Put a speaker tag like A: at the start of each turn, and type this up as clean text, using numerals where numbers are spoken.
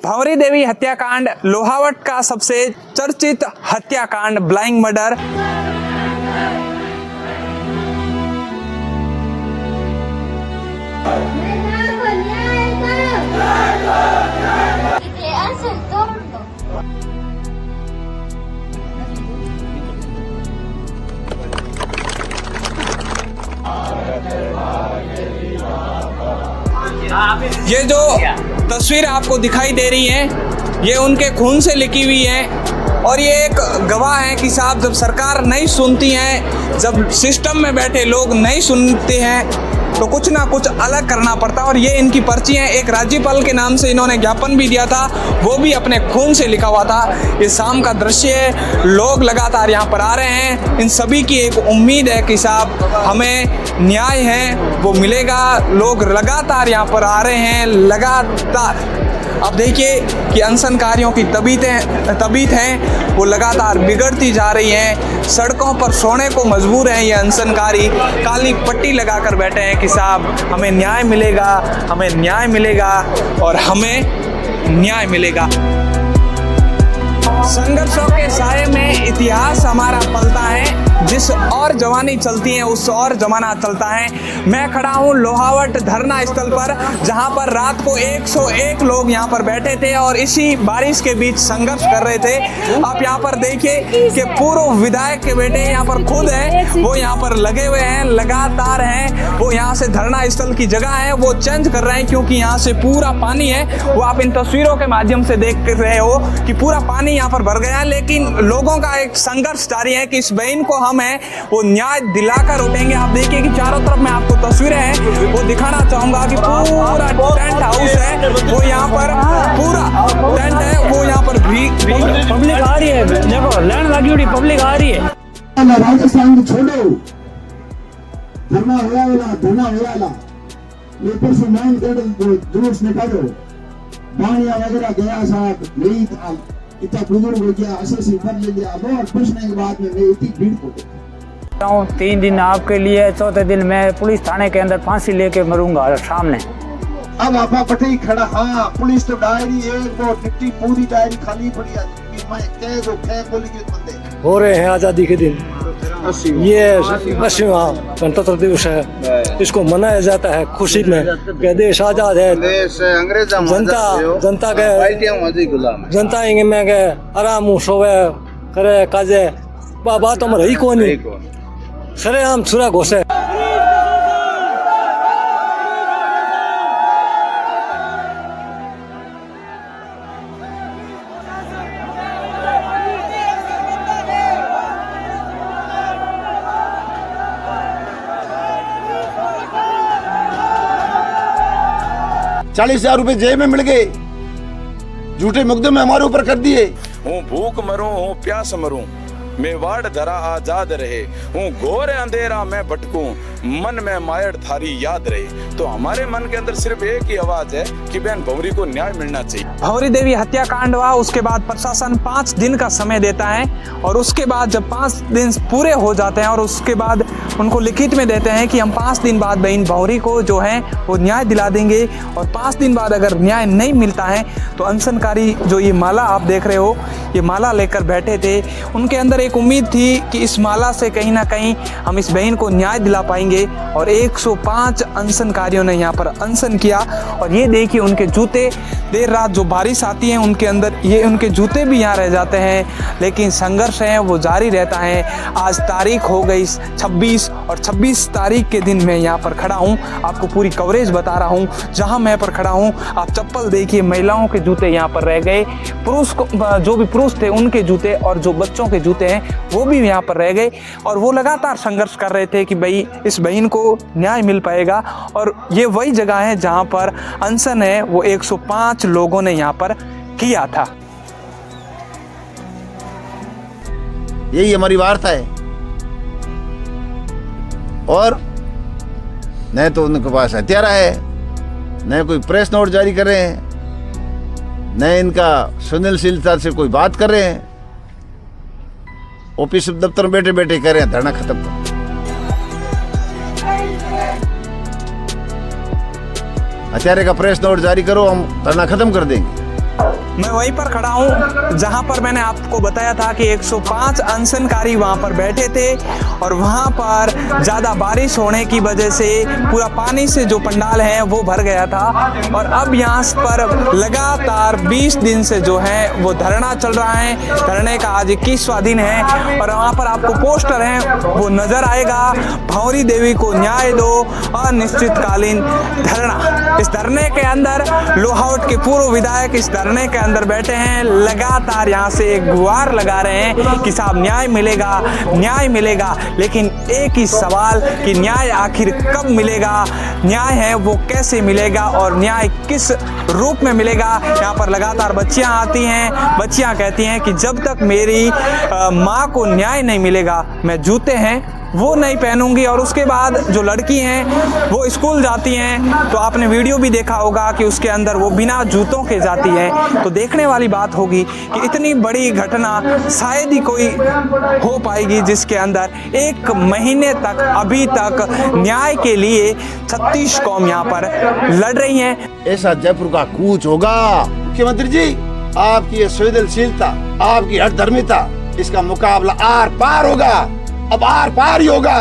A: भंवरी देवी हत्याकांड लोहावट का सबसे चर्चित हत्याकांड ब्लाइंग मर्डर। ये जो तस्वीर आपको दिखाई दे रही है ये उनके खून से लिखी हुई है और ये एक गवाह है कि साहब जब सरकार नहीं सुनती है, जब सिस्टम में बैठे लोग नहीं सुनते हैं तो कुछ ना कुछ अलग करना पड़ता है। और ये इनकी पर्ची है। एक राज्यपाल के नाम से इन्होंने ज्ञापन भी दिया था, वो भी अपने खून से लिखा हुआ था। ये शाम का दृश्य है, लोग लगातार यहाँ पर आ रहे हैं। इन सभी की एक उम्मीद है कि साहब हमें न्याय है वो मिलेगा। लोग लगातार यहाँ पर आ रहे हैं, लगातार। अब देखिए कि अनशनकारियों की तबीयत है वो लगातार बिगड़ती जा रही है। सड़कों पर सोने को मजबूर हैं ये अनशनकारी, काली पट्टी लगाकर बैठे हैं कि साहब हमें न्याय मिलेगा, हमें न्याय मिलेगा और हमें न्याय मिलेगा। संघर्षों के साये में इतिहास हमारा पलता है, जिस और जवानी चलती है उस और जमाना चलता है। मैं खड़ा हूँ लोहावट धरना स्थल पर, जहाँ पर रात को 101 लोग यहाँ पर बैठे थे और इसी बारिश के बीच संघर्ष कर रहे थे। आप यहाँ पर देखिए कि पूर्व विधायक के बेटे यहाँ पर खुद है, वो यहाँ पर लगे हुए हैं, लगातार हैं। वो यहाँ से धरना स्थल की जगह है वो चेंज कर रहे हैं क्योंकि यहाँ से पूरा पानी है। वो आप इन तस्वीरों के माध्यम से देख रहे हो कि पूरा पानी यहाँ पर भर गया है। लेकिन लोगों का एक संघर्ष जारी है कि इस बहन को हम है वो न्याय दिलाकर उठेंगे। आप देखिए कि चारों तरफ में आपको तस्वीरें हैं वो दिखाना चाहूंगा कि पूरा टेंट हाउस है वो यहाँ पर, पूरा टेंट है वो यहाँ पर भी
B: पब्लिक आ रही है। देखो लाइन लगी हुई, पब्लिक आ रही है।
C: राजस्थान छोड़ो, धरना होया ऊपर से माइंड जुलूस निकालो, बाणिया वगैरह गया साहब नहीं था, इतना बुजुर्ग हो गया, असर कर ले लिया। और पूछने के बाद में मैं इतनी भीड़ को
B: 3 दिन आपके लिए, चौथे दिन मैं पुलिस थाने के अंदर फांसी लेके मरूंगा सामने।
C: अब आपा पटे ही खड़ा। हाँ, पुलिस तो डायरी एक वो टिकटी पूरी डायरी खाली पड़ी है। मैं कह दो कह बोली के बंदे
D: हो रहे हैं आजादी के दिन। ये 80वां गणतंत्र दिवस है, इसको मनाया जाता है खुशी में कि देश आजाद है। जनता इंगे में के आराम सोवे करे काजे बात तो रही कौन सरे हम छुरा घोषे।
C: ₹40,000 जेब में मिल गए, झूठे मुकदमे हमारे ऊपर कर दिए।
E: हूँ भूख मरूं, हूँ प्यास मरूं, मैं वाड़ धरा आजाद रहे, हूँ घोर अंधेरा में भटकूं, मन में मायड़ थारी याद रहे। तो हमारे मन के अंदर सिर्फ एक ही आवाज है कि बहन भंवरी को न्याय मिलना चाहिए।
A: भंवरी देवी हत्याकांड हुआ, उसके बाद प्रशासन 5 दिन का समय देता है और उसके बाद जब 5 दिन पूरे हो जाते हैं और उसके बाद उनको लिखित में देते हैं कि हम 5 दिन बाद बहन भंवरी को जो है वो न्याय दिला देंगे। और 5 दिन बाद अगर न्याय नहीं मिलता है तो अनशनकारी जो ये माला आप देख रहे हो, ये माला लेकर बैठे थे। उनके अंदर एक उम्मीद थी कि इस माला से कहीं ना कहीं हम इस बहन को न्याय दिला पाएंगे। और 105 अनशनकारियों ने यहाँ पर अनशन किया। और ये देखिए उनके जूते, देर रात जो बारिश आती है उनके अंदर ये उनके जूते भी यहाँ रह जाते हैं। लेकिन संघर्ष है वो जारी रहता है। आज तारीख हो गई 26 और 26 तारीख के दिन मैं यहाँ पर खड़ा हूँ, आपको पूरी कवरेज बता रहा हूँ। जहाँ मैं पर खड़ा हूँ आप चप्पल देखिए, महिलाओं के जूते यहाँ पर रह गए, पुरुष को जो भी पुरुष थे उनके जूते और जो बच्चों के जूते हैं वो भी यहाँ पर रह गए। और वो लगातार संघर्ष कर रहे थे कि भाई इस बहन को न्याय मिल पाएगा। और ये वही जगह है जहाँ पर अनशन है वो 105 लोगों ने यहाँ पर किया था।
C: यही हमारी वार्ता है। और न तो उनके पास हथियारा है, न कोई प्रेस नोट जारी कर रहे हैं, न इनका सुनीलशीलता से कोई बात कर रहे हैं। ऑफिस दफ्तर में बैठे बैठे कह रहे हैं धरना खत्म करो। हथियारे का प्रेस नोट जारी करो, हम धरना खत्म कर देंगे।
A: मैं वहीं पर खड़ा हूँ जहां पर मैंने आपको बताया था कि 105 अनशनकारी वहां पर बैठे थे और वहां पर ज़्यादा बारिश होने की वजह से पूरा पानी से जो पंडाल है वो भर गया था। और अब यहाँ पर लगातार 20 दिन से जो है वो धरना चल रहा है। धरने का आज 21वां दिन है और वहाँ पर आपको पोस्टर है वो नजर आएगा, भंवरी देवी को न्याय दो, अनिश्चितकालीन धरना। इस धरने के अंदर लोहावट के पूर्व विधायक इस धरने के अंदर बैठे हैं, लगातार यहाँ से एक गुहार लगा रहे हैं कि साहब न्याय मिलेगा, न्याय मिलेगा। लेकिन एक ही सवाल कि न्याय आखिर कब मिलेगा, न्याय है वो कैसे मिलेगा और न्याय किस रूप में मिलेगा। यहाँ पर लगातार बच्चियाँ आती हैं, बच्चियाँ कहती हैं कि जब तक मेरी माँ को न्याय नहीं मिलेगा मैं जूते हैं वो नहीं पहनूंगी। और उसके बाद जो लड़की हैं वो स्कूल जाती हैं, तो आपने वीडियो भी देखा होगा कि उसके अंदर वो बिना जूतों के जाती हैं। तो देखने वाली बात होगी कि इतनी बड़ी घटना शायद ही कोई हो पाएगी जिसके अंदर 1 महीने तक अभी तक न्याय के लिए 36 कौम यहाँ पर लड़ रही हैं।
F: ऐसा जयपुर का कूच होगा। मुख्यमंत्री जी, आपकी ये संवेदनशीलता, आपकी हठधर्मिता, इसका मुकाबला आर पार होगा। अब आर पार ही होगा।